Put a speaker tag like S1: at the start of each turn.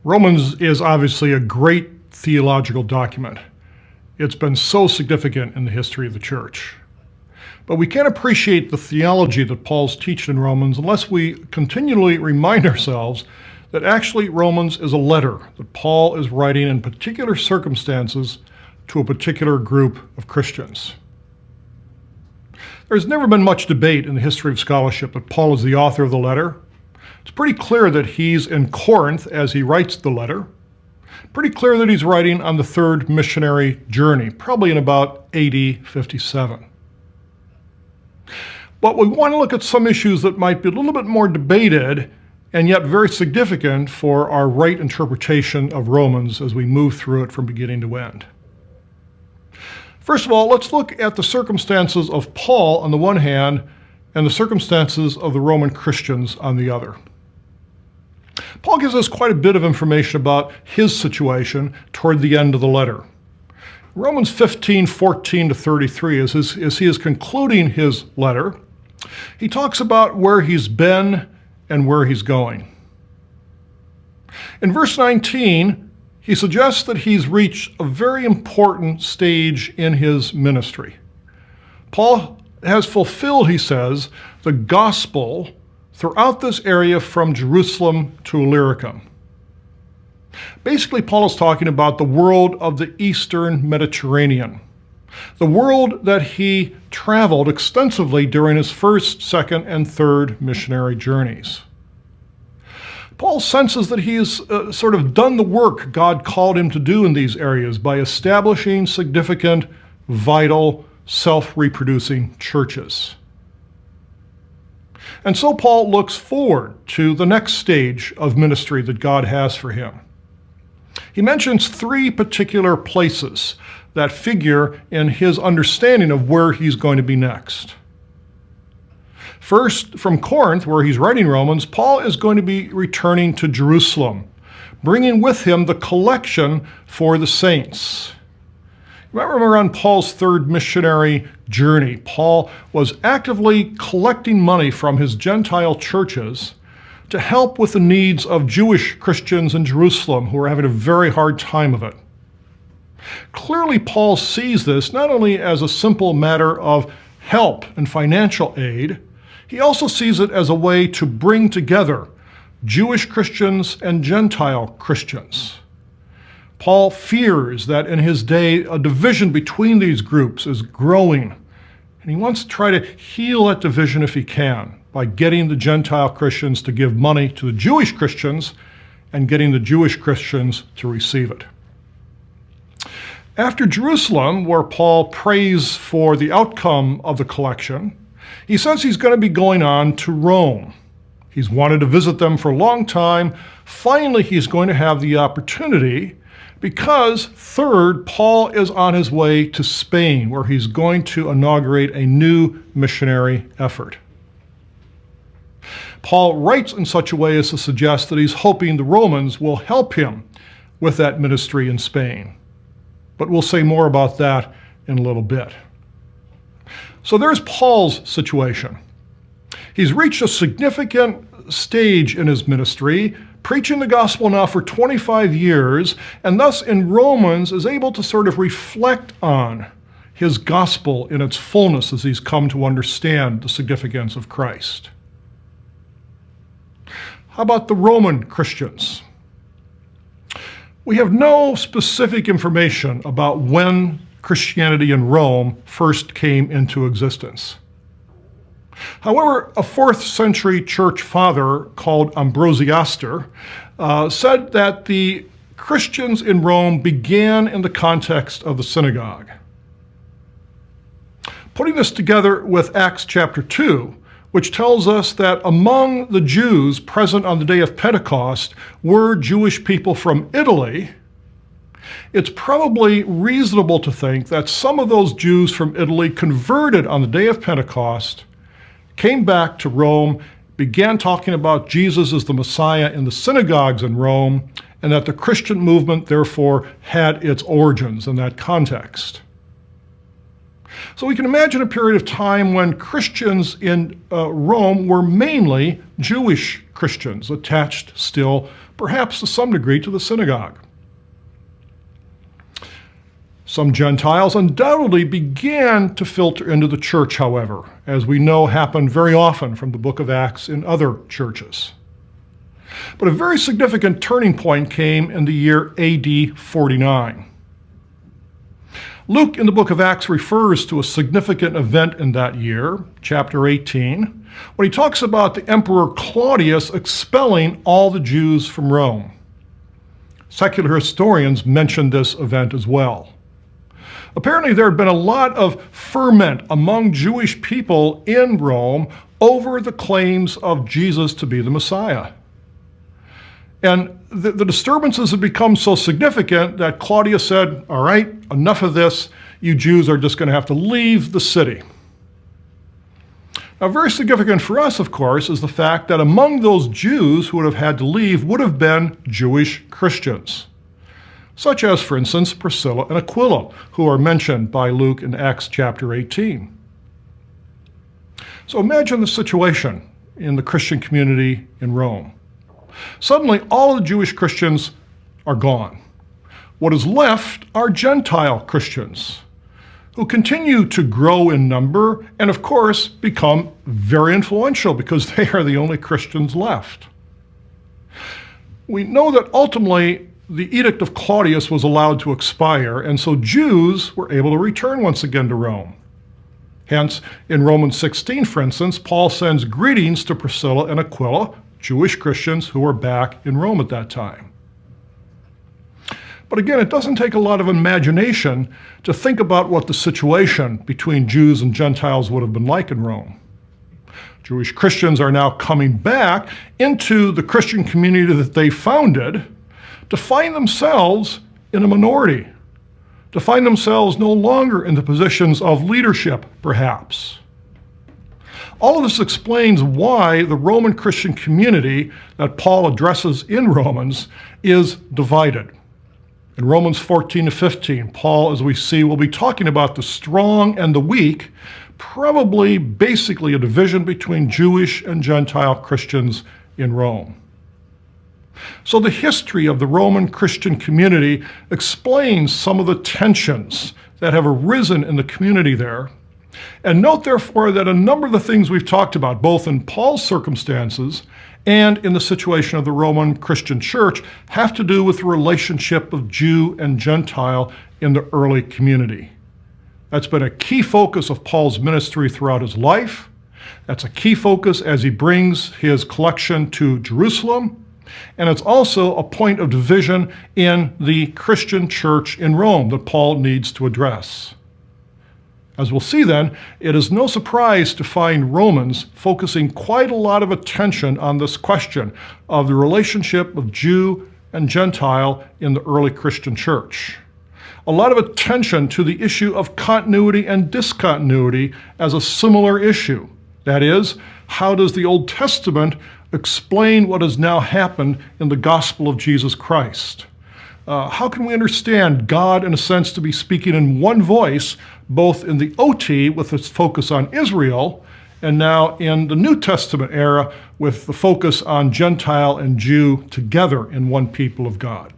S1: Romans is obviously a great theological document. It's been so significant in the history of the church. But we can't appreciate the theology that Paul's teaching in Romans unless we continually remind ourselves that actually Romans is a letter that Paul is writing in particular circumstances to a particular group of Christians. There's never been much debate in the history of scholarship that Paul is the author of the letter. It's pretty clear that he's in Corinth as he writes the letter. Pretty clear that he's writing on the third missionary journey, probably in about AD 57. But we want to look at some issues that might be a little bit more debated and yet very significant for our right interpretation of Romans as we move through it from beginning to end. First of all, let's look at the circumstances of Paul on the one hand and the circumstances of the Roman Christians on the other. Paul gives us quite a bit of information about his situation toward the end of the letter. Romans 15:14-33, as he is concluding his letter, he talks about where he's been and where he's going. In verse 19, he suggests that he's reached a very important stage in his ministry. Paul has fulfilled, he says, the gospel throughout this area from Jerusalem to Illyricum. Basically, Paul is talking about the world of the Eastern Mediterranean, the world that he traveled extensively during his first, second, and third missionary journeys. Paul senses that he has sort of done the work God called him to do in these areas by establishing significant, vital, self-reproducing churches. And so Paul looks forward to the next stage of ministry that God has for him. He mentions three particular places that figure in his understanding of where he's going to be next. First, from Corinth, where he's writing Romans, Paul is going to be returning to Jerusalem, bringing with him the collection for the saints. You might remember on Paul's third missionary journey, Paul was actively collecting money from his Gentile churches to help with the needs of Jewish Christians in Jerusalem who were having a very hard time of it. Clearly, Paul sees this not only as a simple matter of help and financial aid, he also sees it as a way to bring together Jewish Christians and Gentile Christians. Paul fears that in his day, a division between these groups is growing, and he wants to try to heal that division if he can by getting the Gentile Christians to give money to the Jewish Christians and getting the Jewish Christians to receive it. After Jerusalem, where Paul prays for the outcome of the collection, he says he's going to be going on to Rome. He's wanted to visit them for a long time. Finally, he's going to have the opportunity because, third, Paul is on his way to Spain, where he's going to inaugurate a new missionary effort. Paul writes in such a way as to suggest that he's hoping the Romans will help him with that ministry in Spain. But we'll say more about that in a little bit. So there's Paul's situation. He's reached a significant stage in his ministry, preaching the gospel now for 25 years, and thus in Romans is able to sort of reflect on his gospel in its fullness as he's come to understand the significance of Christ. How about the Roman Christians? We have no specific information about when Christianity in Rome first came into existence. However, a 4th century church father called Ambrosiaster said that the Christians in Rome began in the context of the synagogue. Putting this together with Acts chapter 2, which tells us that among the Jews present on the day of Pentecost were Jewish people from Italy, it's probably reasonable to think that some of those Jews from Italy converted on the day of Pentecost, came back to Rome, began talking about Jesus as the Messiah in the synagogues in Rome, and that the Christian movement therefore had its origins in that context. So we can imagine a period of time when Christians in Rome were mainly Jewish Christians, attached still, perhaps to some degree, to the synagogue. Some Gentiles undoubtedly began to filter into the church, however, as we know happened very often from the book of Acts in other churches. But a very significant turning point came in the year AD 49. Luke in the book of Acts refers to a significant event in that year, chapter 18, when he talks about the Emperor Claudius expelling all the Jews from Rome. Secular historians mention this event as well. Apparently there had been a lot of ferment among Jewish people in Rome over the claims of Jesus to be the Messiah. And the disturbances had become so significant that Claudius said, all right, enough of this. You Jews are just going to have to leave the city. Now, very significant for us, of course, is the fact that among those Jews who would have had to leave would have been Jewish Christians, such as, for instance, Priscilla and Aquila, who are mentioned by Luke in Acts chapter 18. So imagine the situation in the Christian community in Rome. Suddenly, all of the Jewish Christians are gone. What is left are Gentile Christians, who continue to grow in number and, of course, become very influential because they are the only Christians left. We know that ultimately the edict of Claudius was allowed to expire, and so Jews were able to return once again to Rome. Hence, in Romans 16, for instance, Paul sends greetings to Priscilla and Aquila, Jewish Christians who were back in Rome at that time. But again, it doesn't take a lot of imagination to think about what the situation between Jews and Gentiles would have been like in Rome. Jewish Christians are now coming back into the Christian community that they founded to find themselves in a minority, to find themselves no longer in the positions of leadership, perhaps. All of this explains why the Roman Christian community that Paul addresses in Romans is divided. In Romans 14 to 15, Paul, as we see, will be talking about the strong and the weak, probably basically a division between Jewish and Gentile Christians in Rome. So the history of the Roman Christian community explains some of the tensions that have arisen in the community there. And note, therefore, that a number of the things we've talked about, both in Paul's circumstances and in the situation of the Roman Christian church, have to do with the relationship of Jew and Gentile in the early community. That's been a key focus of Paul's ministry throughout his life. That's a key focus as he brings his collection to Jerusalem. And it's also a point of division in the Christian church in Rome that Paul needs to address. As we'll see then, it is no surprise to find Romans focusing quite a lot of attention on this question of the relationship of Jew and Gentile in the early Christian church. A lot of attention to the issue of continuity and discontinuity as a similar issue. That is, how does the Old Testament explain what has now happened in the gospel of Jesus Christ? How can we understand God, in a sense, to be speaking in one voice, both in the OT with its focus on Israel, and now in the New Testament era with the focus on Gentile and Jew together in one people of God?